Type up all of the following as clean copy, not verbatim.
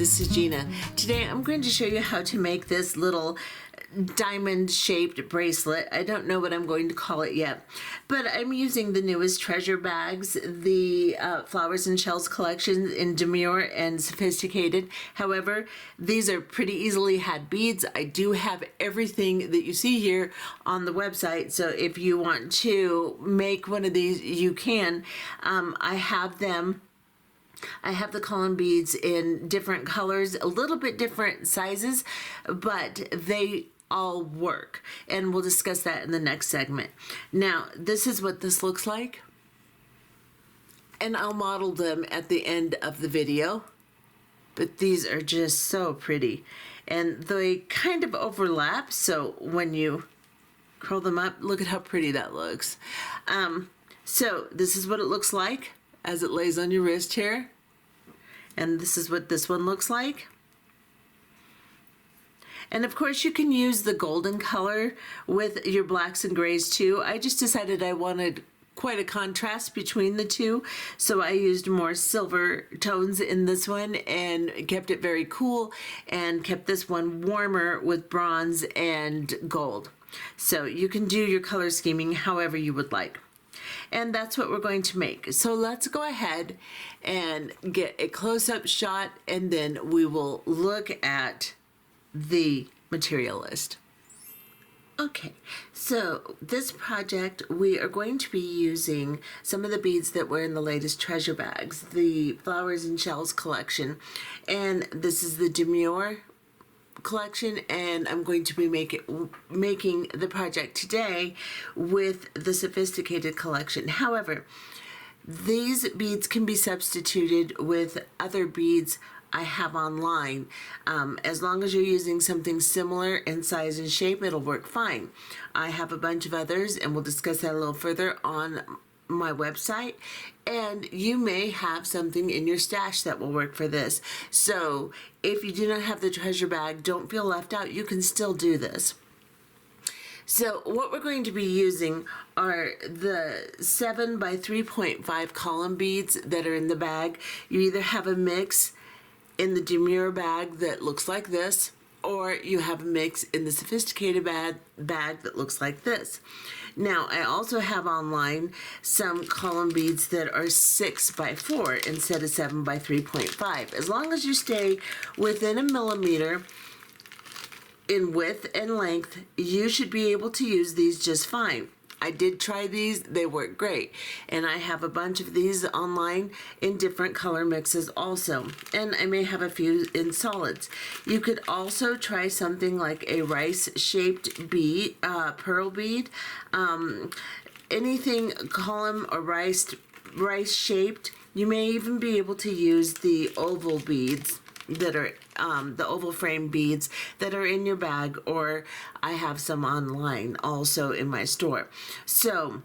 this is Gina. Today I'm going to show you how to make this little diamond shaped bracelet. I don't know what I'm going to call it yet, but I'm using the newest treasure bags, the Flowers and Shells collection in Demure and Sophisticated. However, these are pretty easily had beads. I do have everything that you see here on the website, so if you want to make one of these, you can. I have the column beads in different colors, a little bit different sizes, but they all work, and we'll discuss that in the next segment. Now, this is what this looks like, and I'll model them at the end of the video, but these are just so pretty, and they kind of overlap, so when you curl them up, look at how pretty that looks. So this is what it looks like as it lays on your wrist here, and this is what this one looks like. And of course you can use the golden color with your blacks and grays too. I just decided I wanted quite a contrast between the two, so I used more silver tones in this one and kept it very cool, and kept this one warmer with bronze and gold. So you can do your color scheming however you would like. And that's what we're going to make. So let's go ahead and get a close-up shot, and then we will look at the material list. Okay, so this project we are going to be using some of the beads that were in the latest treasure bags, the Flowers and Shells collection, and this is the Demure collection, and I'm going to be making the project today with the Sophisticated collection. However, these beads can be substituted with other beads I have online. As long as you're using something similar in size and shape, it'll work fine. I have a bunch of others, and we'll discuss that a little further on my website, and you may have something in your stash that will work for this. So if you do not have the treasure bag, don't feel left out. You can still do this. So what we're going to be using are the 7 by 3.5 column beads that are in the bag. You either have a mix in the Demure bag that looks like this, or you have a mix in the Sophisticated bag that looks like this. Now, I also have online some column beads that are 6 by 4 instead of 7 by 3.5. As long as you stay within a millimeter in width and length, you should be able to use these just fine. I did try these, they work great, and I have a bunch of these online in different color mixes also, and I may have a few in solids. You could also try something like a rice-shaped bead, pearl bead, anything column or rice-shaped. You may even be able to use the oval beads that are the oval frame beads that are in your bag, or I have some online also in my store. So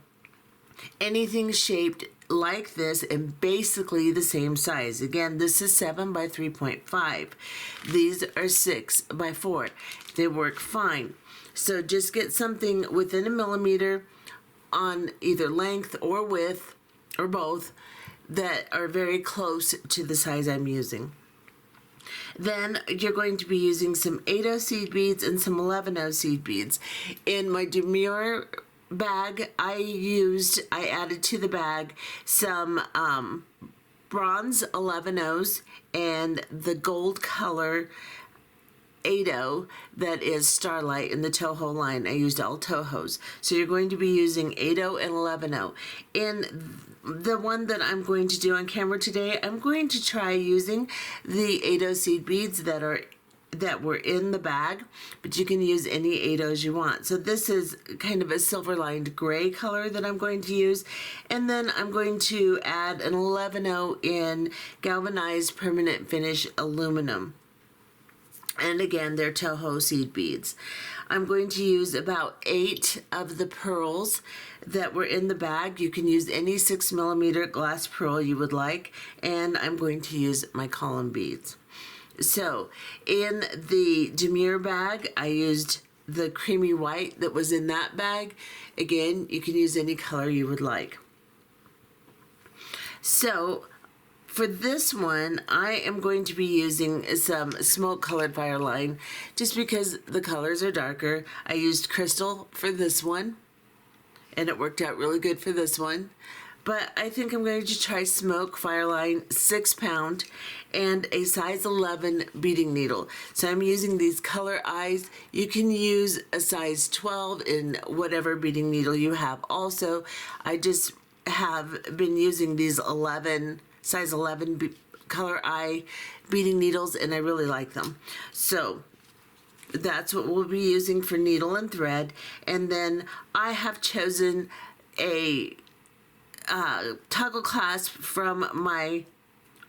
anything shaped like this and basically the same size. Again, this is 7 by 3.5. These are 6 by 4. They work fine. So just get something within a millimeter on either length or width or both that are very close to the size I'm using. Then you're going to be using some 8/0 seed beads and some 11/0 seed beads. In my Demure bag, I added to the bag some bronze 11/0s and the gold color 8/0 that is Starlight in the Toho line. I used all Tohos. So you're going to be using 8/0 and 11/0. In the one that I'm going to do on camera today, I'm going to try using the 8/0 seed beads that were in the bag, but you can use any 8/0s you want. So this is kind of a silver lined gray color that I'm going to use, and then I'm going to add an 11/0 in galvanized permanent finish aluminum. And again, they're Toho seed beads. I'm going to use about 8 of the pearls that were in the bag. You can use any 6mm glass pearl you would like, and I'm going to use my column beads. So in the Demure bag, I used the creamy white that was in that bag. Again, you can use any color you would like. So For this one, I am going to be using some smoke colored Fireline just because the colors are darker. I used crystal for this one, and it worked out really good for this one. But I think I'm going to try smoke Fireline 6-pound and a size 11 beading needle. So I'm using these color eyes. You can use a size 12 in whatever beading needle you have. Also, I just have been using these size 11 color eye beading needles, and I really like them. So that's what we'll be using for needle and thread. And then I have chosen a toggle clasp from my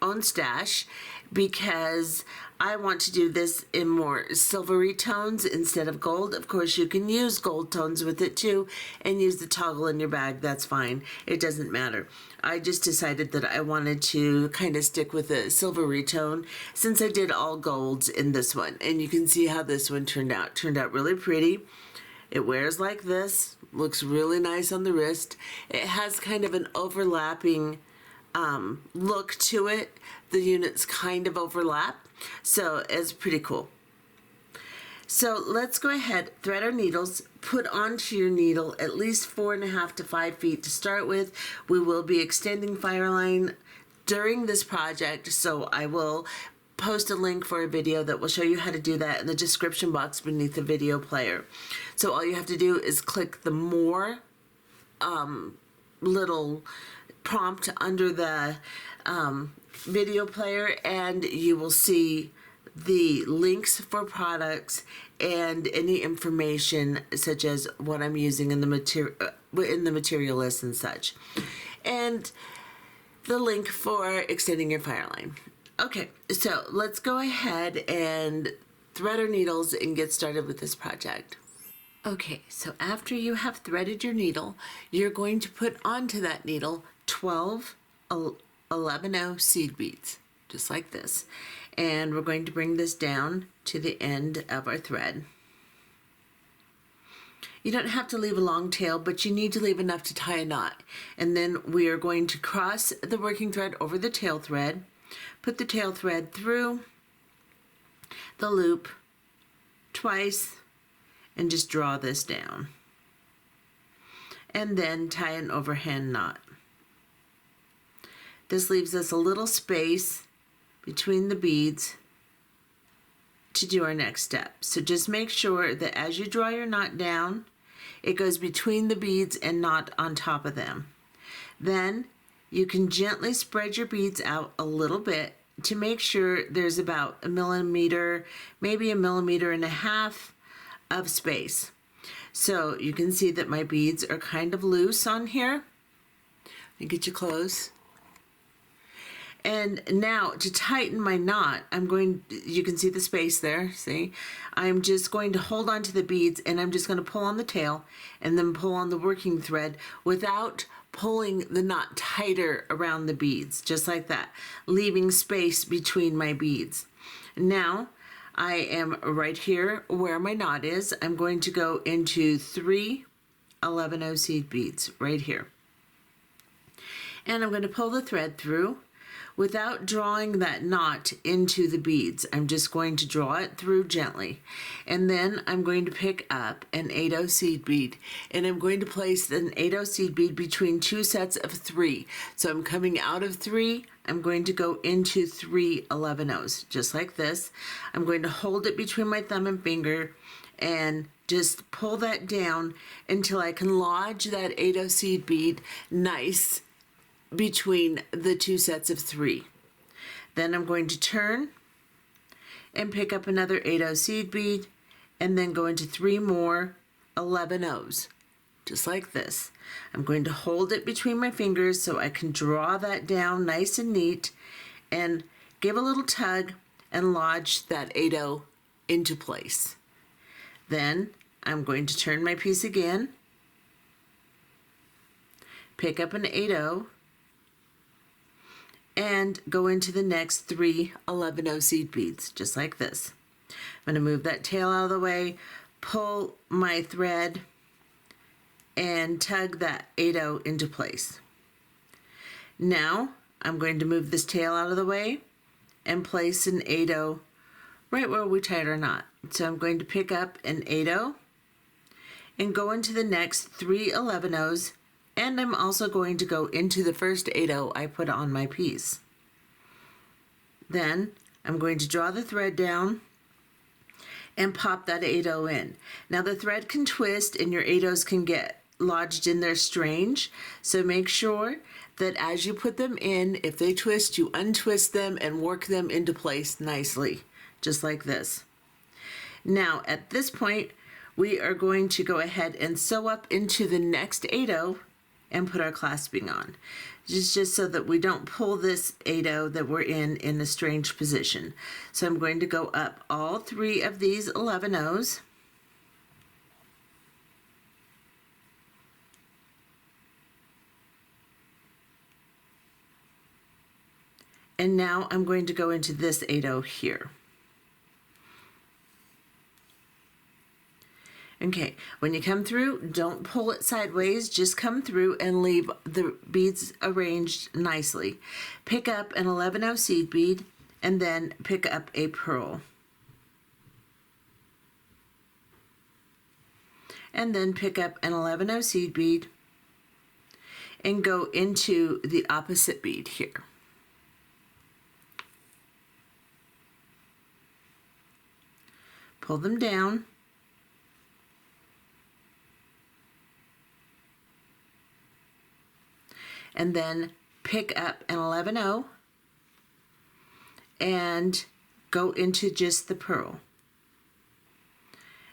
own stash because I want to do this in more silvery tones instead of gold. Of course, you can use gold tones with it too and use the toggle in your bag. That's fine. It doesn't matter. I just decided that I wanted to kind of stick with a silvery tone since I did all golds in this one. And you can see how this one turned out. Turned out really pretty. It wears like this, looks really nice on the wrist. It has kind of an overlapping look to it. The units kind of overlap, so it's pretty cool. So let's go ahead, thread our needles, put onto your needle at least 4.5 to 5 feet to start with. We will be extending Fireline during this project, so I will post a link for a video that will show you how to do that in the description box beneath the video player. So all you have to do is click the more little prompt under the video player, and you will see the links for products and any information such as what I'm using in the material list and such, and the link for extending your Fireline. Okay, so let's go ahead and thread our needles and get started with this project. Okay, so after you have threaded your needle, you're going to put onto that needle 12 11/0 seed beads, just like this. And we're going to bring this down to the end of our thread. You don't have to leave a long tail, but you need to leave enough to tie a knot. And then we are going to cross the working thread over the tail thread, put the tail thread through the loop twice, and just draw this down. And then tie an overhand knot. This leaves us a little space between the beads to do our next step. So just make sure that as you draw your knot down, it goes between the beads and not on top of them. Then you can gently spread your beads out a little bit to make sure there's about 1 millimeter, maybe 1.5 millimeters of space. So you can see that my beads are kind of loose on here. Let me get you close. And now to tighten my knot, you can see the space there, see? I'm just going to hold on to the beads, and I'm just going to pull on the tail and then pull on the working thread without pulling the knot tighter around the beads, just like that, leaving space between my beads. Now I am right here where my knot is. I'm going to go into 3 11/0 seed beads right here. And I'm going to pull the thread through without drawing that knot into the beads. I'm just going to draw it through gently. And then I'm going to pick up an 8/0 seed bead, and I'm going to place an 8/0 seed bead between 2 sets of 3. So I'm coming out of 3, I'm going to go into 3 11/0s, just like this. I'm going to hold it between my thumb and finger and just pull that down until I can lodge that 8/0 seed bead nice between the 2 sets of 3. Then I'm going to turn and pick up another 8/0 seed bead and then go into 3 more 11/0s, just like this. I'm going to hold it between my fingers so I can draw that down nice and neat and give a little tug and lodge that 8/0 into place. Then I'm going to turn my piece again, pick up an 8/0, and go into the next 3 11/0 seed beads, just like this. I'm going to move that tail out of the way, pull my thread, and tug that 8/0 into place. Now I'm going to move this tail out of the way and place an 8-0 right where we tied our knot. So I'm going to pick up an 8-0 and go into the next 3 11-0s, and I'm also going to go into the first 8-0 I put on my piece. Then I'm going to draw the thread down and pop that 8-0 in. Now the thread can twist and your 8-0s can get lodged in there strange, so make sure that as you put them in, if they twist, you untwist them and work them into place nicely, just like this. Now at this point, we are going to go ahead and sew up into the next 8-0 and put our clasping on. Just so that we don't pull this 8-0 that we're in a strange position. So I'm going to go up all 3 of these 11-0s. And now I'm going to go into this 8-0 here. Okay, when you come through, don't pull it sideways, just come through and leave the beads arranged nicely. Pick up an 11-0 seed bead and then pick up a pearl. And then pick up an 11-0 seed bead and go into the opposite bead here. Pull them down. And then pick up an 11-0 and go into just the pearl.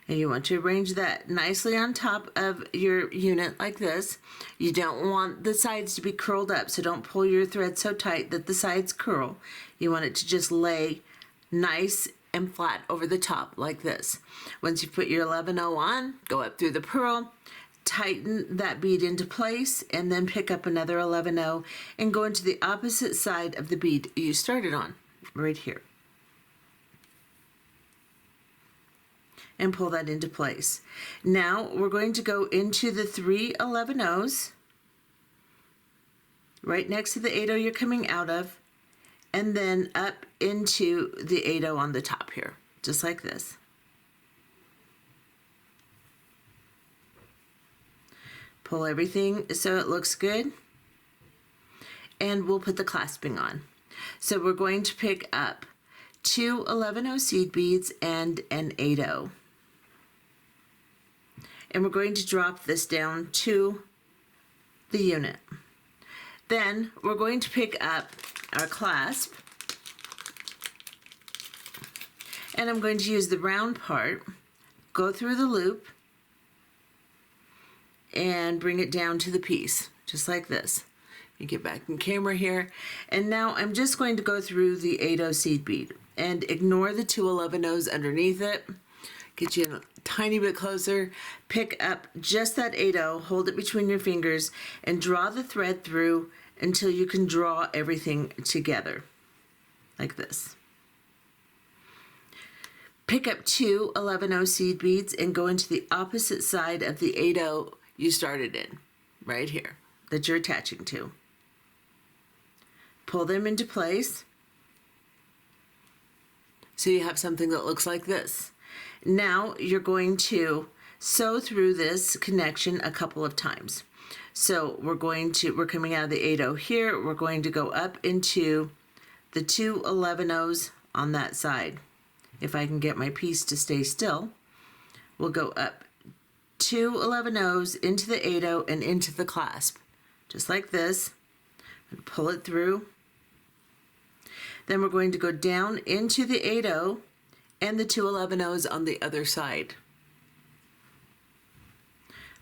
And you want to arrange that nicely on top of your unit like this. You don't want the sides to be curled up, so don't pull your thread so tight that the sides curl. You want it to just lay nice and flat over the top like this. Once you put your 11-0 on, go up through the pearl, tighten that bead into place, and then pick up another 11-0 and go into the opposite side of the bead you started on, right here. And pull that into place. Now we're going to go into the 3 11-0s right next to the 8-0 you're coming out of, and then up into the 8-0 on the top here, just like this. Pull everything so it looks good, and we'll put the clasping on. So we're going to pick up 2 11-0 seed beads and an 8-0. And we're going to drop this down to the unit. Then we're going to pick up our clasp, and I'm going to use the round part, go through the loop, and bring it down to the piece, just like this. You get back in camera here. And now I'm just going to go through the 8-0 seed bead and ignore the 2 11-0s underneath it. Get you a tiny bit closer, pick up just that 8-0, hold it between your fingers, and draw the thread through until you can draw everything together, like this. Pick up 2 11-0 seed beads and go into the opposite side of the 8-0 you started in, right here, that you're attaching to. Pull them into place so you have something that looks like this. Now you're going to sew through this connection a couple of times. So we're coming out of the 8-0 here, we're going to go up into the 2 11-0s on that side. If I can get my piece to stay still, we'll go up 2 11-0s into the 8-0 and into the clasp, just like this, and pull it through. Then we're going to go down into the 8-0 and the 2 11-0s on the other side.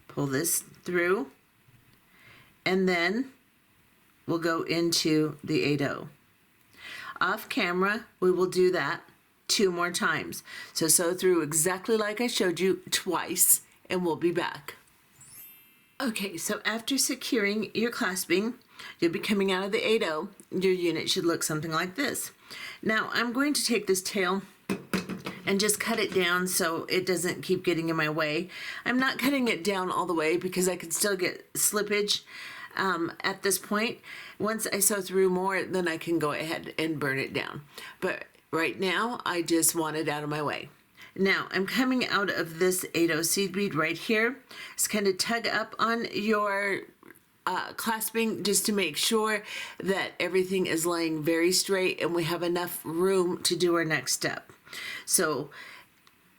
Pull this through, and then we'll go into the 8-0. Off camera, we will do that 2 more times. So sew through exactly like I showed you twice, and we'll be back. Okay, so after securing your clasping, you'll be coming out of the 8-0. Your unit should look something like this. Now I'm going to take this tail and just cut it down so it doesn't keep getting in my way. I'm not cutting it down all the way because I can still get slippage. at this point. Once I sew through more, then I can go ahead and burn it down. But right now, I just want it out of my way. Now, I'm coming out of this 8/0 seed bead right here. Just kind of tug up on your clasping just to make sure that everything is laying very straight and we have enough room to do our next step. So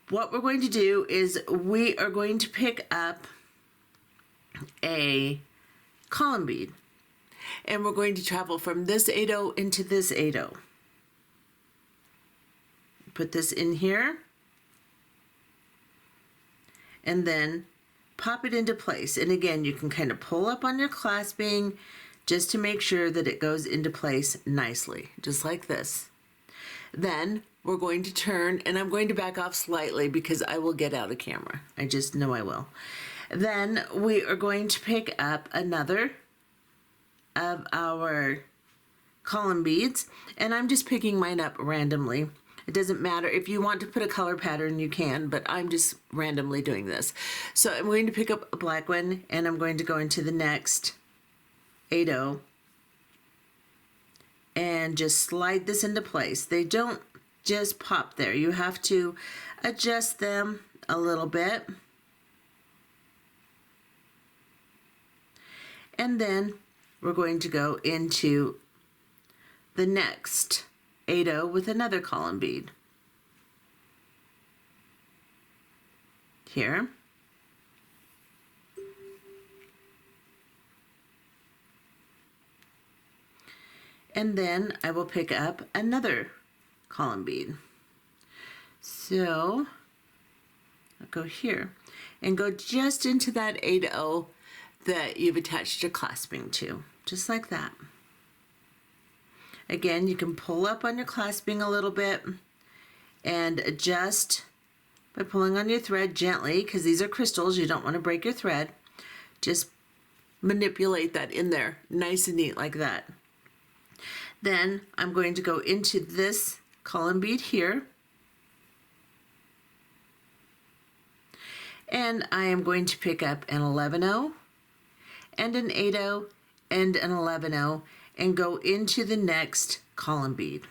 what we're going to do is we are going to pick up a column bead, and we're going to travel from this 8/0 into this 8/0. Put this in here, and then pop it into place. And again, you can kind of pull up on your clasping just to make sure that it goes into place nicely, just like this. Then we're going to turn, and I'm going to back off slightly because I will get out of camera. I just know I will. Then we are going to pick up another of our column beads, and I'm just picking mine up randomly. It doesn't matter. If you want to put a color pattern, you can, but I'm just randomly doing this. So I'm going to pick up a black one, and I'm going to go into the next 8/0 and just slide this into place. They don't just pop there. You have to adjust them a little bit. And then we're going to go into the next 8/0 with another column bead. Here. And then I will pick up another column bead. So I'll go here and go just into that 8/0 that you've attached your clasping to, just like that. Again, you can pull up on your clasping a little bit and adjust by pulling on your thread gently, because these are crystals, you don't want to break your thread. Just manipulate that in there, nice and neat like that. Then I'm going to go into this column bead here, and I am going to pick up an 11/0 and an 8/0 and an 11/0 and go into the next column bead.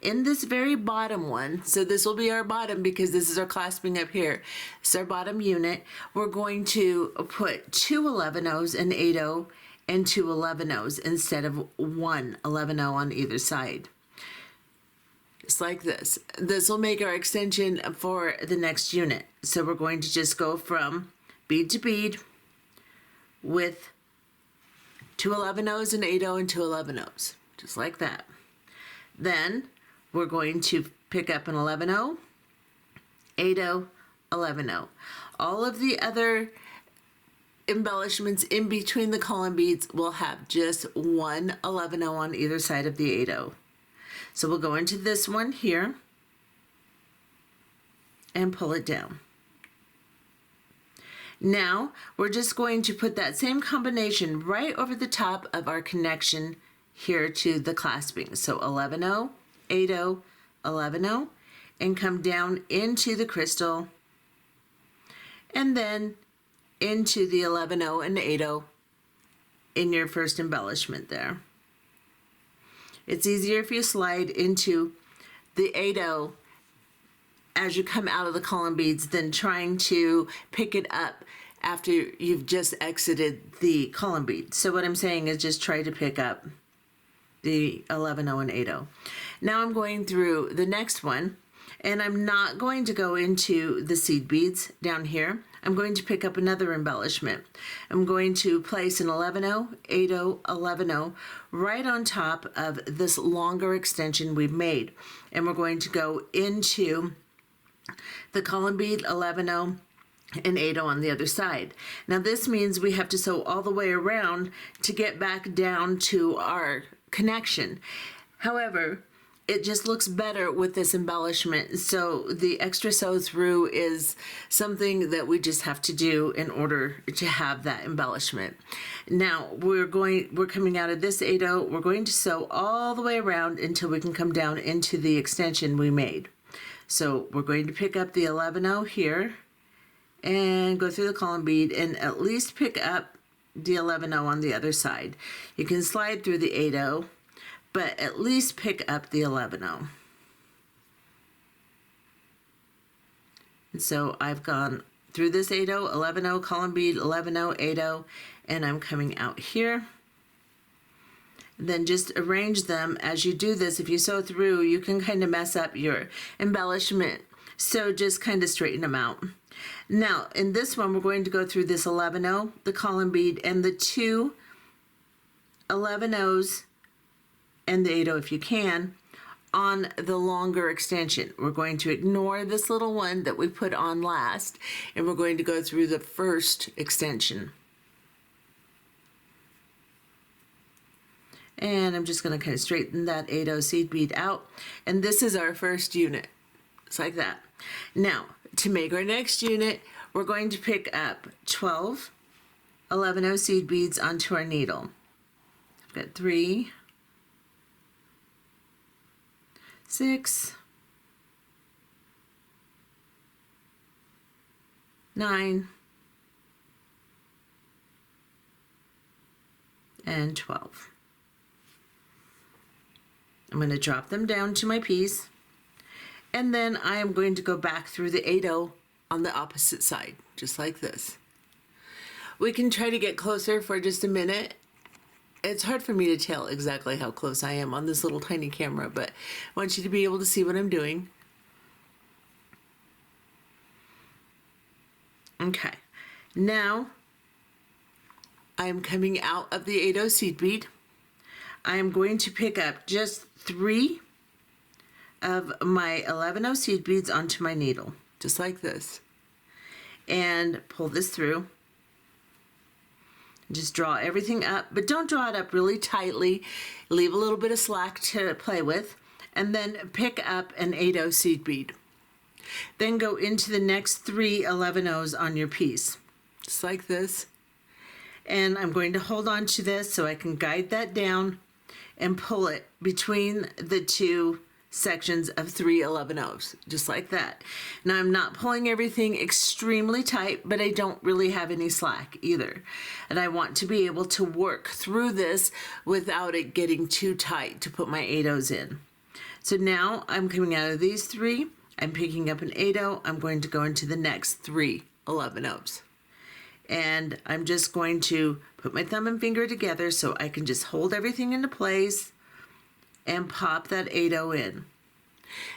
In this very bottom one, so this will be our bottom because this is our clasping up here, it's our bottom unit, we're going to put 2 11/0s, an 8/0 and 2 11/0s instead of 1 11/0 on either side. Just like this. This will make our extension for the next unit. So we're going to just go from bead to bead with 2 11/0s, an 8/0 and 2 11/0s, just like that. Then we're going to pick up an 11/0, 8/0, 11/0. All of the other embellishments in between the column beads will have just 1 11/0 on either side of the 8/0. So we'll go into this one here and pull it down. Now we're just going to put that same combination right over the top of our connection here to the clasping. So 11/0, 8/0, 11/0, and come down into the crystal, and then into the 11/0 and 8/0 in your first embellishment there. It's easier if you slide into the 8/0 as you come out of the column beads than trying to pick it up after you've just exited the column bead. So what I'm saying is just try to pick up the 11/0 and 8/0. Now I'm going through the next one, and I'm not going to go into the seed beads down here. I'm going to pick up another embellishment. I'm going to place an 11/0, 8/0, 11/0 right on top of this longer extension we've made. And we're going to go into the column bead, 11/0 and 8/0 on the other side. Now this means we have to sew all the way around to get back down to our connection. However, it just looks better with this embellishment, so the extra sew through is something that we just have to do in order to have that embellishment. Now we're coming out of this 8/0, we're going to sew all the way around until we can come down into the extension we made. So we're going to pick up the 11/0 here and go through the column bead and at least pick up the 11-0 on the other side. You can slide through the 8-0, but at least pick up the 11-0. And so I've gone through this 8-0, 11-0, column bead, 11-0, 8-0, and I'm coming out here. Then just arrange them as you do this. If you sew through, you can kind of mess up your embellishment. So just kind of straighten them out. Now, in this one, we're going to go through this 11-0, the column bead, and the two 11-0s and the 8-0 if you can, on the longer extension. We're going to ignore this little one that we put on last, and we're going to go through the first extension. And I'm just going to kind of straighten that 8-0 seed bead out. And this is our first unit. It's like that. Now, to make our next unit, we're going to pick up 12 11-0 seed beads onto our needle. I've got 3, 6, 9, and 12. I'm going to drop them down to my piece, and then I am going to go back through the 8-0 on the opposite side, just like this. We can try to get closer for just a minute. It's hard for me to tell exactly how close I am on this little tiny camera, but I want you to be able to see what I'm doing. Okay, now I'm coming out of the 8-0 seed bead. I am going to pick up just 3 of my 11-0 seed beads onto my needle, just like this, and pull this through. Just draw everything up, but don't draw it up really tightly. Leave a little bit of slack to play with, and then pick up an 8-0 seed bead. Then go into the next 3 11-0s on your piece, just like this. And I'm going to hold on to this so I can guide that down and pull it between the two sections of 3 11-0s, just like that. Now I'm not pulling everything extremely tight, but I don't really have any slack either. And I want to be able to work through this without it getting too tight to put my 8-0s in. So now I'm coming out of these 3, I'm picking up an 8-0, I'm going to go into the next 3 11-0s. And I'm just going to put my thumb and finger together so I can just hold everything into place and pop that 8-0 in.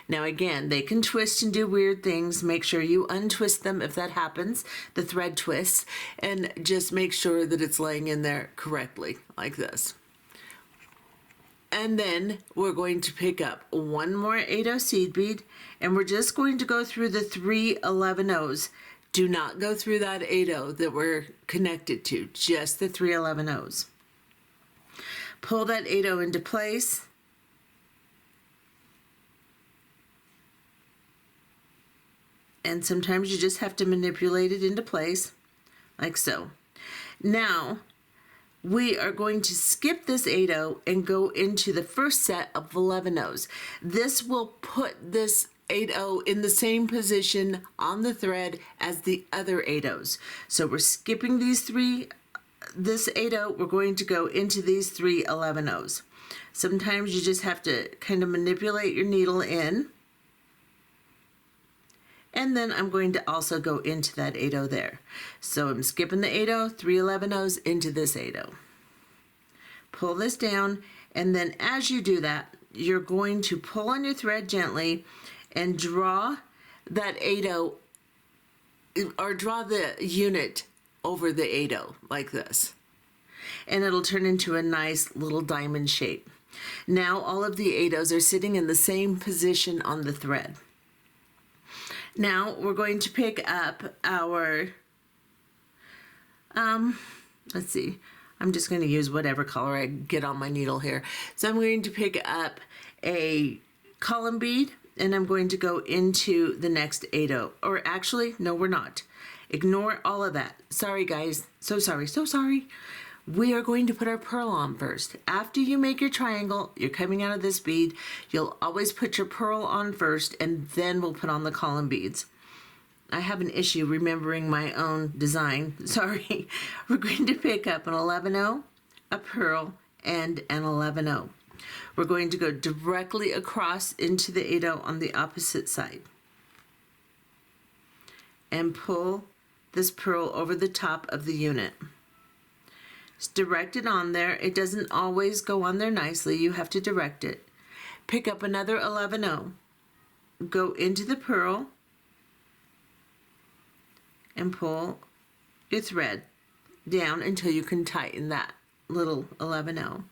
Now again, they can twist and do weird things. Make sure you untwist them if that happens, the thread twists, and just make sure that it's laying in there correctly, like this. And then we're going to pick up one more 8-0 seed bead, and we're just going to go through the 3 11-0s. Do not go through that 8-0 that we're connected to, just the 3 11-0s. Pull that 8-0 into place. And sometimes you just have to manipulate it into place, like so. Now, we are going to skip this 8-0 and go into the first set of 11-0s. This will put this 8-0 in the same position on the thread as the other 8-0s. So we're skipping this 8-0, we're going to go into these 3 11-0s. Sometimes you just have to kind of manipulate your needle in. And then I'm going to also go into that 8-0 there. So I'm skipping the 8-0, 3 11-0s into this 8-0. Pull this down, and then as you do that, you're going to pull on your thread gently and draw that 8-0, or draw the unit over the 8-0 like this. And it'll turn into a nice little diamond shape. Now all of the 8-0s are sitting in the same position on the thread. Now we're going to pick up our, let's see, I'm just going to use whatever color I get on my needle here. So I'm going to pick up a column bead, and I'm going to go into the next 8-0. Or actually, no, we're not. Ignore all of that. Sorry, guys. So sorry, so sorry. We are going to put our pearl on first. After you make your triangle, you're coming out of this bead, you'll always put your pearl on first, and then we'll put on the column beads. I have an issue remembering my own design. Sorry. We're going to pick up an 11-0, a pearl, and an 11-0. We're going to go directly across into the 8-0 on the opposite side and pull this pearl over the top of the unit. It's directed on there. It doesn't always go on there nicely. You have to direct it. Pick up another 11-0. Go into the pearl and pull your thread down until you can tighten that little 11-0.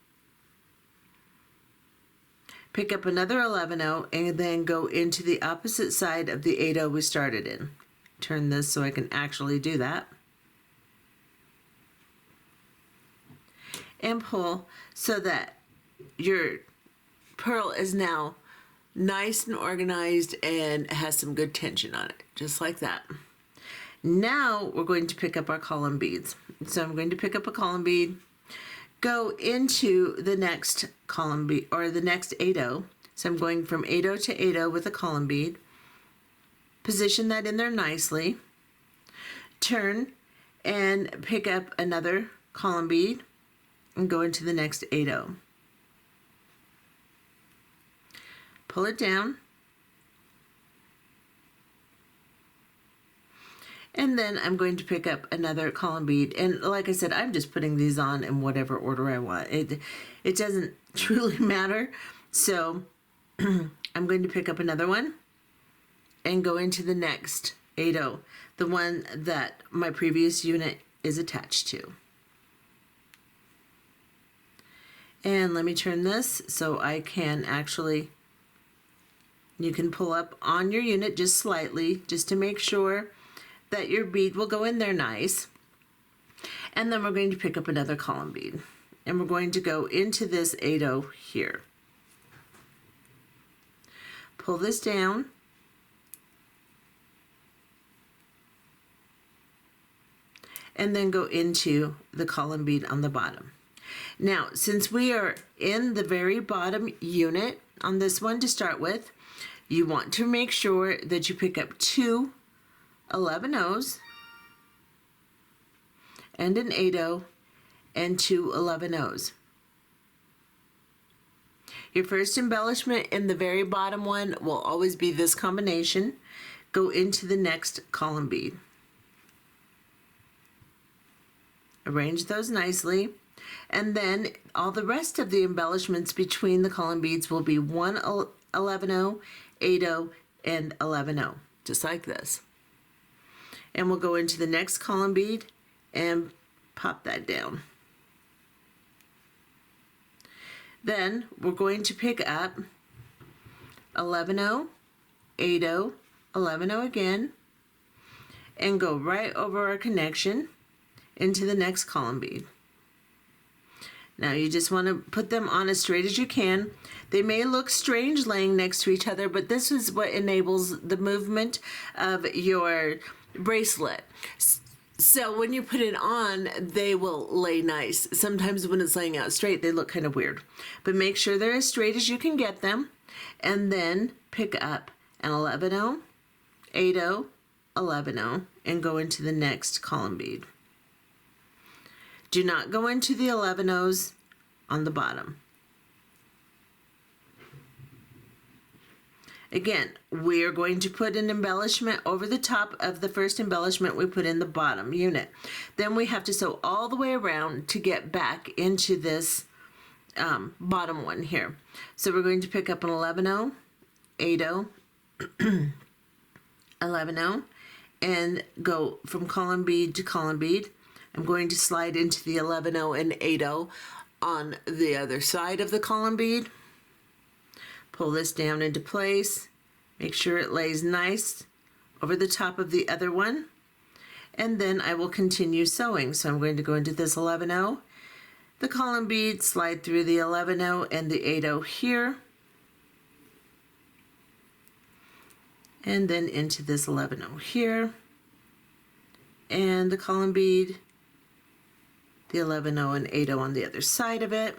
Pick up another 11-0 and then go into the opposite side of the 8-0 we started in. Turn this so I can actually do that. And pull so that your pearl is now nice and organized and has some good tension on it, just like that. Now we're going to pick up our column beads. So I'm going to pick up a column bead, go into the next column bead or the next 8-0. So I'm going from 8-0 to 8-0 with a column bead. Position that in there nicely. Turn and pick up another column bead and go into the next 8-0. Pull it down. And then I'm going to pick up another column bead. And like I said, I'm just putting these on in whatever order I want. It doesn't truly matter. So I'm going to pick up another one and go into the next 8-0, the one that my previous unit is attached to. And let me turn this so I can actually, you can pull up on your unit just slightly, just to make sure that your bead will go in there nice. And then we're going to pick up another column bead. And we're going to go into this 8-0 here. Pull this down. And then go into the column bead on the bottom. Now, since we are in the very bottom unit on this one to start with, you want to make sure that you pick up 2 11-0s and an 8-0 and 2 11-0s. Your first embellishment in the very bottom one will always be this combination. Go into the next column bead. Arrange those nicely. And then all the rest of the embellishments between the column beads will be 1 11-0, 8-0, and 11-0, just like this. And we'll go into the next column bead and pop that down. Then we're going to pick up 11-0, 8-0, 11-0 again, and go right over our connection into the next column bead. Now you just want to put them on as straight as you can. They may look strange laying next to each other, but this is what enables the movement of your bracelet. So when you put it on, they will lay nice. Sometimes when it's laying out straight, they look kind of weird. But make sure they're as straight as you can get them. And then pick up an 11-0, 8-0, 11-0, and go into the next column bead. Do not go into the 11-0s on the bottom. Again, we are going to put an embellishment over the top of the first embellishment we put in the bottom unit. Then we have to sew all the way around to get back into this bottom one here. So we're going to pick up an 11-0, 8-0, 11-0, and go from column bead to column bead. I'm going to slide into the 11-0 and 8-0 on the other side of the column bead. Pull this down into place. Make sure it lays nice over the top of the other one. And then I will continue sewing. So I'm going to go into this 11-0, the column bead, slide through the 11-0 and the 8-0 here. And then into this 11-0 here. And the column bead, the 11-0 and 8-0 on the other side of it,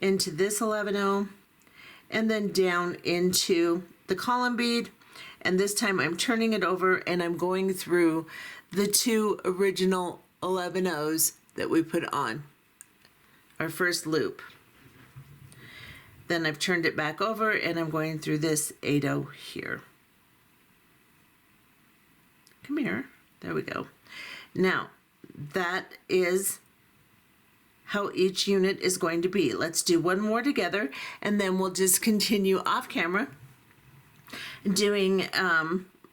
into this 11-0, and then down into the column bead, And this time I'm turning it over and I'm going through the 2 original 11 O's that we put on our first loop. Then I've turned it back over and I'm going through this 8O here. Come here. There we go. Now, that is how each unit is going to be. Let's do one more together and then we'll just continue off camera doing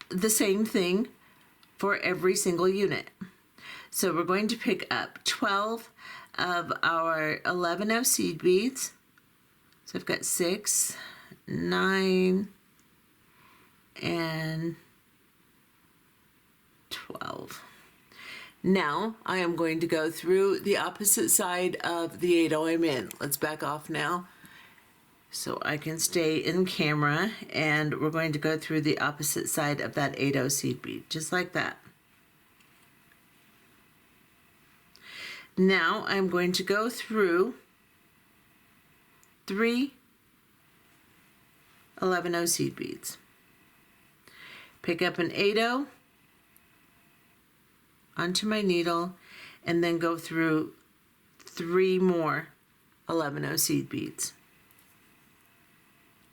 the same thing for every single unit. So we're going to pick up 12 of our 11O seed beads. So I've got 6, 9, and 12. Now I am going to go through the opposite side of the 8O I'm in. Let's back off now so I can stay in camera, and we're going to go through the opposite side of that 8O seed bead, just like that. Now I'm going to go through 3 11O seed beads. Pick up an 8O onto my needle and then go through 3 more 11O seed beads.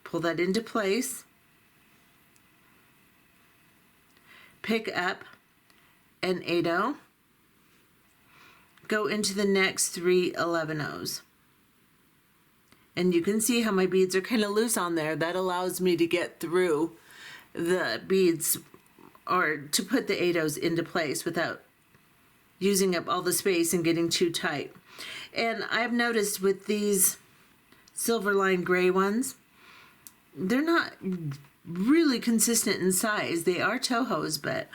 Pull that into place. Pick up an 8O. Go into the next 3 11Os. And you can see how my beads are kind of loose on there. That allows me to get through the beads, or to put the 8Os into place without using up all the space and getting too tight. And I've noticed with these silver line gray ones, they're not really consistent in size. They are Tohos, but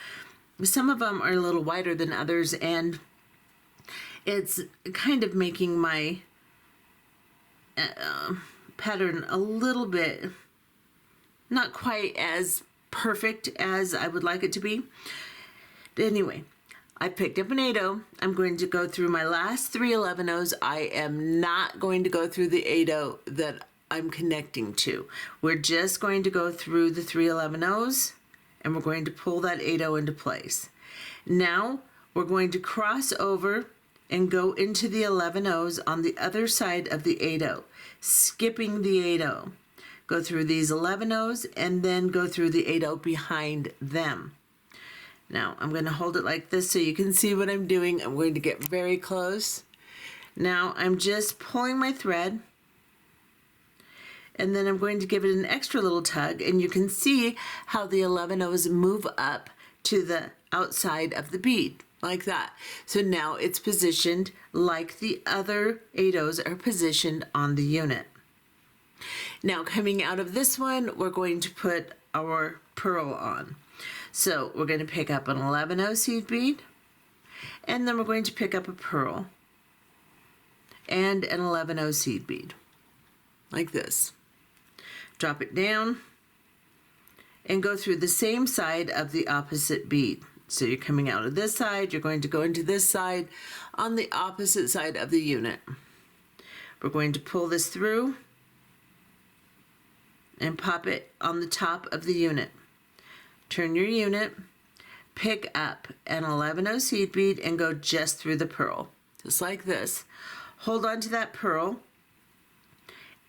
some of them are a little wider than others, and it's kind of making my pattern a little bit not quite as perfect as I would like it to be. But anyway, I picked up an 8O. I'm going to go through my last 3 11Os. I am not going to go through the 8O that I'm connecting to. We're just going to go through the 3 11Os, and we're going to pull that 8O into place. Now we're going to cross over and go into the 11Os on the other side of the 8O, skipping the 8O. Go through these 11Os and then go through the 8O behind them. Now I'm going to hold it like this so you can see what I'm doing. I'm going to get very close. Now I'm just pulling my thread, and then I'm going to give it an extra little tug, and you can see how the 11Os move up to the outside of the bead, like that. So now it's positioned like the other 8Os are positioned on the unit. Now coming out of this one, we're going to put our pearl on. So we're going to pick up an 11O seed bead, and then we're going to pick up a pearl and an 11O seed bead, like this. Drop it down and go through the same side of the opposite bead. So you're coming out of this side, you're going to go into this side on the opposite side of the unit. We're going to pull this through and pop it on the top of the unit. Turn your unit, pick up an 11O seed bead and go just through the pearl, just like this. Hold on to that pearl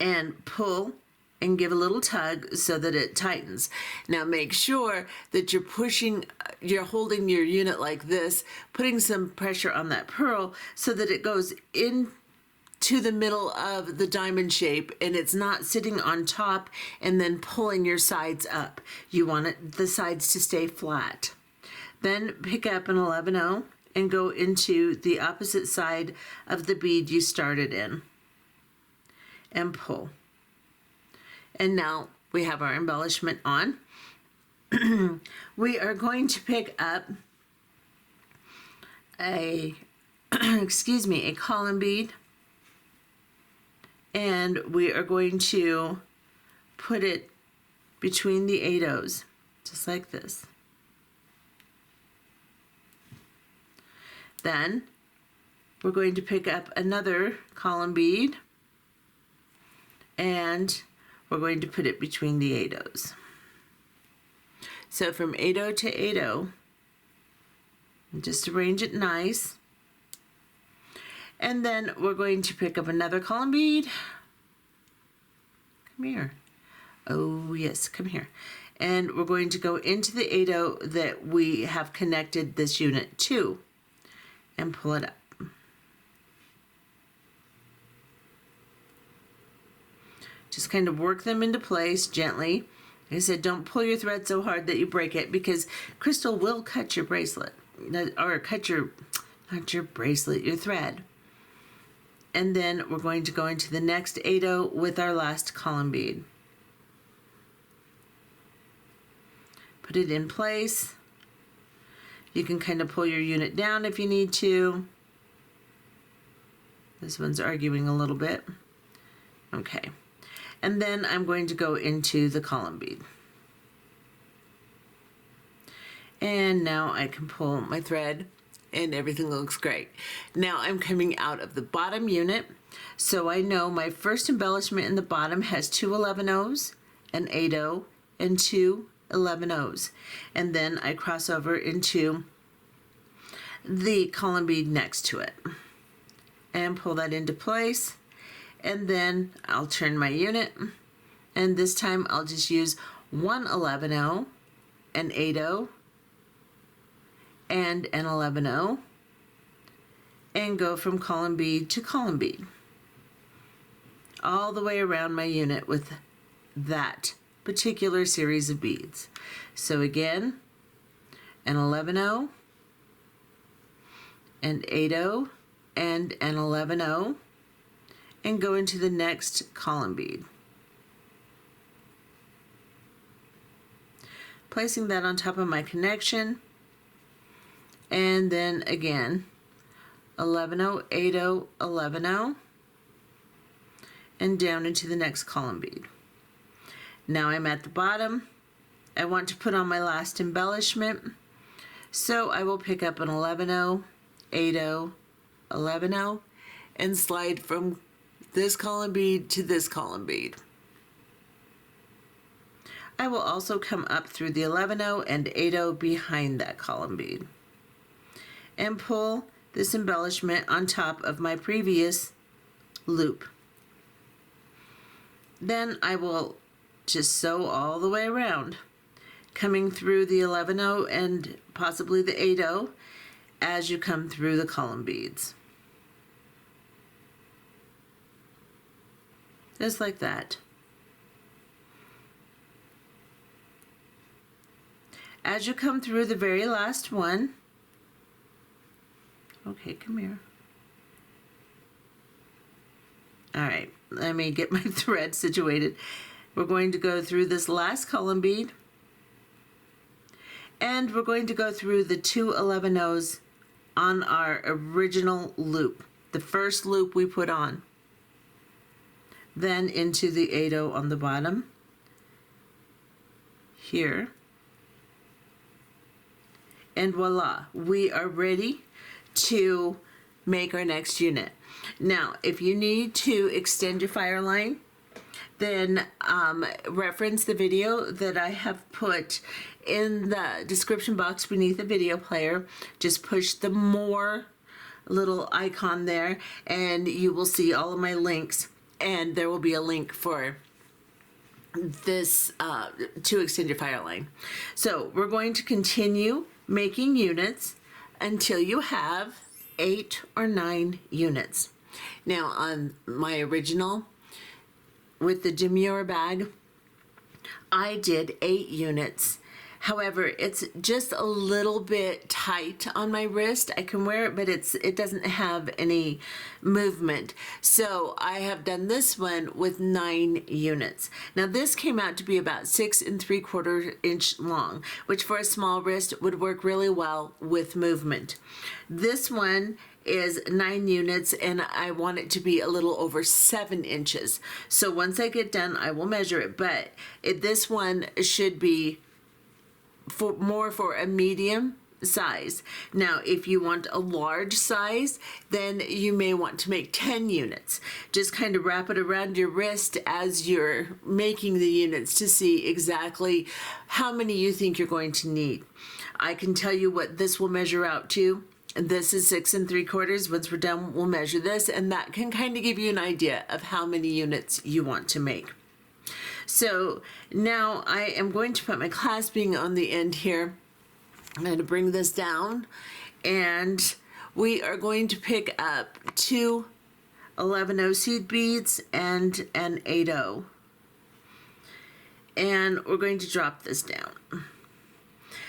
and pull and give a little tug so that it tightens. Now make sure that you're holding your unit like this, putting some pressure on that pearl so that it goes in to the middle of the diamond shape and it's not sitting on top and then pulling your sides up. You want the sides to stay flat. Then pick up an 11O and go into the opposite side of the bead you started in and pull. And now we have our embellishment on. We are going to pick up a column bead, and we are going to put it between the 8Os, just like this. Then we're going to pick up another column bead, and we're going to put it between the 8Os. So from 8-0 to 8-0, just arrange it nice. And then we're going to pick up another column bead. Come here. Oh yes, come here. And we're going to go into the 8-0 that we have connected this unit to and pull it up. Just kind of work them into place gently. Like I said, don't pull your thread so hard that you break it, because crystal will cut your bracelet, or cut your, not your bracelet, your thread. And then we're going to go into the next 8-0 with our last column bead. Put it in place. You can kind of pull your unit down if you need to. This one's arguing a little bit. Okay. And then I'm going to go into the column bead. And now I can pull my thread and everything looks great. Now I'm coming out of the bottom unit. So I know my first embellishment in the bottom has 2 11-0s, an 8-0, and 2 11-0s. And then I cross over into the column bead next to it and pull that into place. And then I'll turn my unit, and this time I'll just use 1 11-0, an 8-0, and an 11-0, and go from column bead to column bead all the way around my unit with that particular series of beads. So again, an 11-0, an 8-0, and an 11-0, and go into the next column bead. Placing that on top of my connection, and then again 11-0, 8-0, 11-0, and down into the next column bead. Now I'm at the bottom. I want to put on my last embellishment, so I will pick up an 11-0, 8-0, 11-0, and slide from this column bead to this column bead. I will also come up through the 11-0 and 8-0 behind that column bead and pull this embellishment on top of my previous loop. Then I will just sew all the way around, coming through the 11-0 and possibly the 8-0 as you come through the column beads. Just like that. As you come through the very last one, okay, come here. All right, let me get my thread situated. We're going to go through this last column bead, and we're going to go through the 2 11-0s on our original loop, the first loop we put on. Then into the 8-0 on the bottom here, and voila, we are ready to make our next unit. Now if you need to extend your fire line, then reference the video that I have put in the description box beneath the video player. Just push the more little icon there and you will see all of my links, and there will be a link for this to extend your fire line. So we're going to continue making units until you have 8 or 9 units. Now on my original with the demure bag, I did 8 units. However, it's just a little bit tight on my wrist. I can wear it, but it doesn't have any movement. So I have done this one with 9 units. Now this came out to be about 6 3/4 inch long, which for a small wrist would work really well with movement. This one is 9 units and I want it to be a little over 7 inches. So once I get done, I will measure it, but this one should be more for a medium size. Now, if you want a large size, then you may want to make 10 units. Just kind of wrap it around your wrist as you're making the units to see exactly how many you think you're going to need. I can tell you what this will measure out to. This is 6 3/4. Once we're done, we'll measure this, and that can kind of give you an idea of how many units you want to make. So now I am going to put my clasping on the end here. I'm going to bring this down, and we are going to pick up 2 11-0 seed beads and an 8-0. And we're going to drop this down.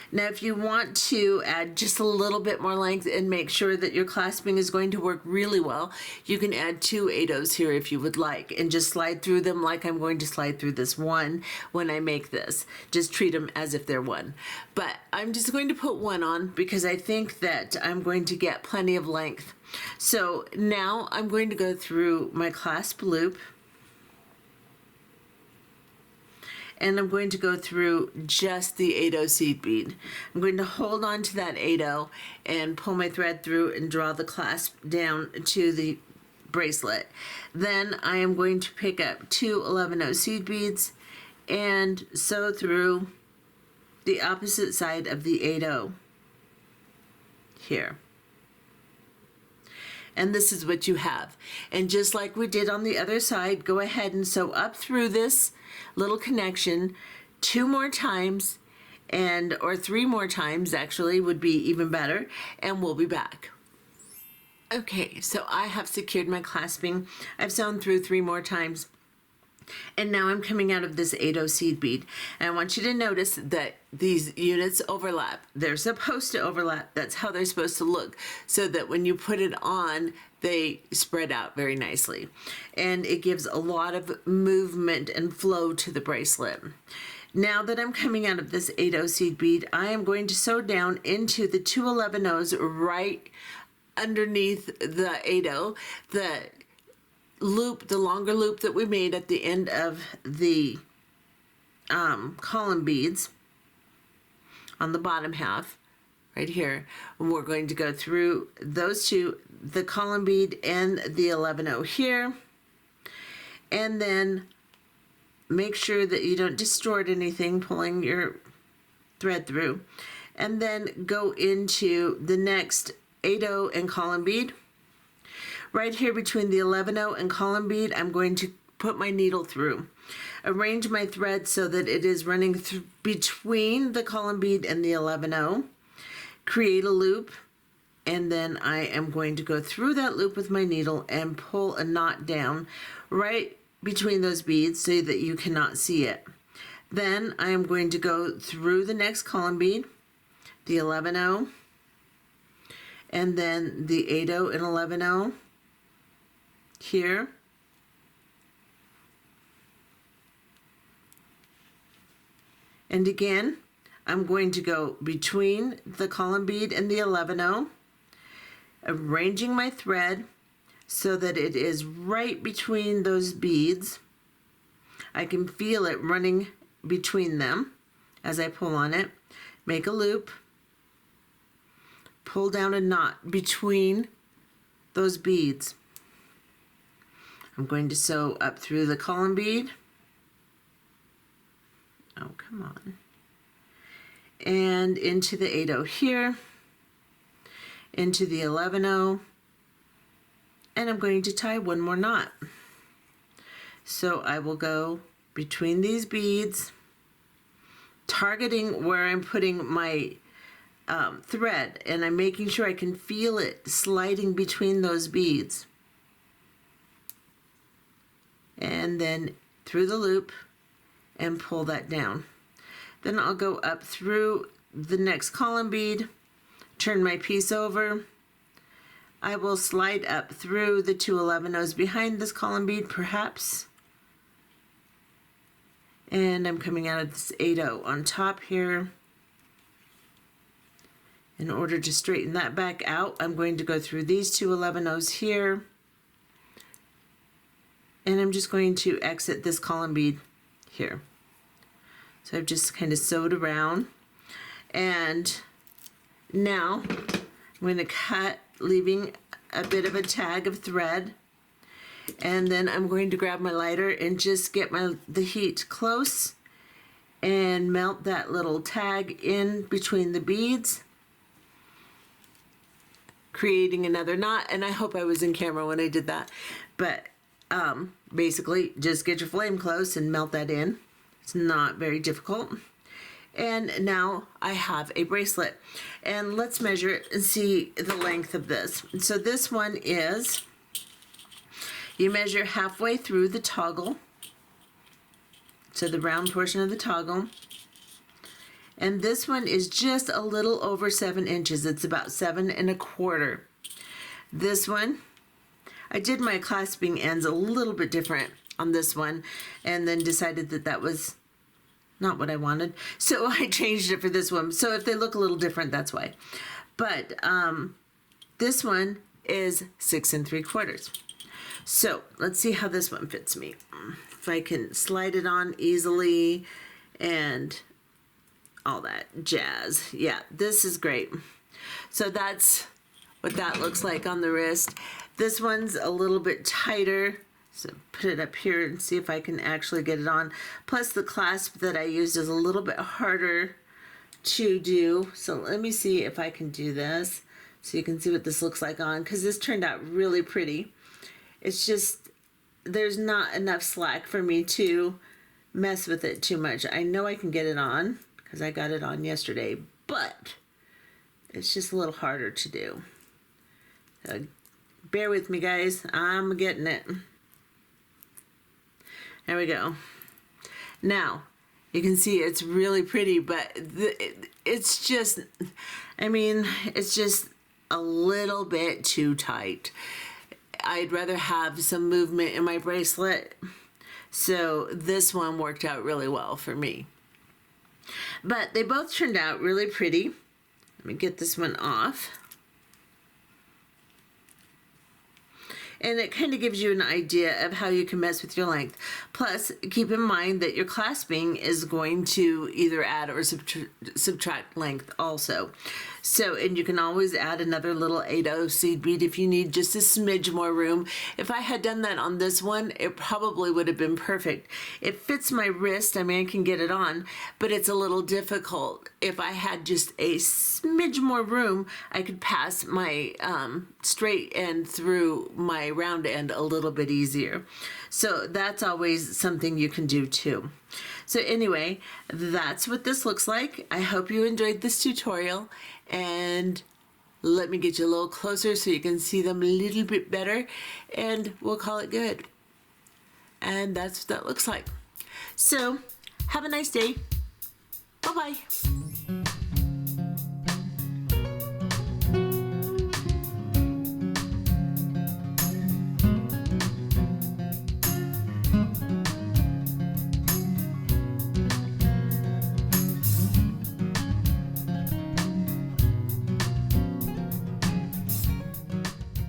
Now, if you want to add just a little bit more length and make sure that your clasping is going to work really well, you can add 2 8-0s here if you would like, and just slide through them like I'm going to slide through this one when I make this. Just treat them as if they're one. But I'm just going to put one on because I think that I'm going to get plenty of length. So now I'm going to go through my clasp loop, and I'm going to go through just the 8-0 seed bead. I'm going to hold on to that 8-0 and pull my thread through and draw the clasp down to the bracelet. Then I am going to pick up 2 11-0 seed beads and sew through the opposite side of the 8-0 here. And this is what you have. And just like we did on the other side, go ahead and sew up through this little connection 2 more times, or 3 more times actually would be even better, and we'll be back. Okay, so I have secured my clasping. I've sewn through 3 more times. And now I'm coming out of this 8-0 seed bead. And I want you to notice that these units overlap. They're supposed to overlap. That's how they're supposed to look, so that when you put it on, they spread out very nicely. And it gives a lot of movement and flow to the bracelet. Now that I'm coming out of this 8-0 seed bead, I am going to sew down into the 2 11-0s right underneath the 8-0, the loop, the longer loop that we made at the end of the column beads on the bottom half right here. And we're going to go through those two, the column bead and the 11-0 here, and then make sure that you don't distort anything pulling your thread through, and then go into the next 8-0 and column bead. Right here between the 11-0 and column bead, I'm going to put my needle through. Arrange my thread so that it is running between the column bead and the 11-0. Create a loop, and then I am going to go through that loop with my needle and pull a knot down right between those beads so that you cannot see it. Then I am going to go through the next column bead, the 11-0, and then the 8-0 and 11-0 here, and again I'm going to go between the column bead and the 11-0, arranging my thread so that it is right between those beads. I can feel it running between them as I pull on it. Make a loop, pull down a knot between those beads. I'm going to sew up through the column bead. Oh, come on. And into the 8-0 here, into the 11-0, and I'm going to tie one more knot. So I will go between these beads, targeting where I'm putting my thread, and I'm making sure I can feel it sliding between those beads. And then through the loop and pull that down. Then I'll go up through the next column bead, turn my piece over. I will slide up through the 2 11-0s behind this column bead perhaps. And I'm coming out of this 8-0 on top here. In order to straighten that back out, I'm going to go through these 2 11-0s here. And I'm just going to exit this column bead here. So I've just kind of sewed around, and Now I'm going to cut, leaving a bit of a tag of thread, and then I'm going to grab my lighter and just get the heat close and melt that little tag in between the beads, creating another knot. And I hope I was in camera when I did that, but basically just get your flame close and melt that in. It's not very difficult. And now I have a bracelet, and let's measure it and see the length of this. So this one is, you measure halfway through the toggle, so the round portion of the toggle, and this one is just a little over 7 inches. It's about 7 1/4. This one, I did my clasping ends a little bit different on this one, and then decided that that was not what I wanted, so I changed it for this one. So if they look a little different, that's why. But this one is 6 3/4. So let's see how this one fits me. If I can slide it on easily and all that jazz. Yeah, this is great. So that's what that looks like on the wrist. This one's a little bit tighter. So put it up here and see if I can actually get it on. Plus the clasp that I used is a little bit harder to do. So let me see if I can do this so you can see what this looks like on, because this turned out really pretty. It's just, there's not enough slack for me to mess with it too much. I know I can get it on because I got it on yesterday, but it's just a little harder to do. So bear with me, guys. I'm getting it. There we go. Now, you can see it's really pretty, but it's just, I mean, it's just a little bit too tight. I'd rather have some movement in my bracelet. So this one worked out really well for me. But they both turned out really pretty. Let me get this one off. And it kind of gives you an idea of how you can mess with your length. Plus, keep in mind that your clasping is going to either add or subtract length also. So, and you can always add another little 8/0 seed bead if you need just a smidge more room. If I had done that on this one, it probably would have been perfect. It fits my wrist. I mean, I can get it on, but it's a little difficult. If I had just a smidge more room, I could pass my straight end through my round end a little bit easier. So that's always something you can do too. So anyway, that's what this looks like. I hope you enjoyed this tutorial, and let me get you a little closer so you can see them a little bit better, and we'll call it good. And that's what that looks like. So have a nice day. Bye-bye.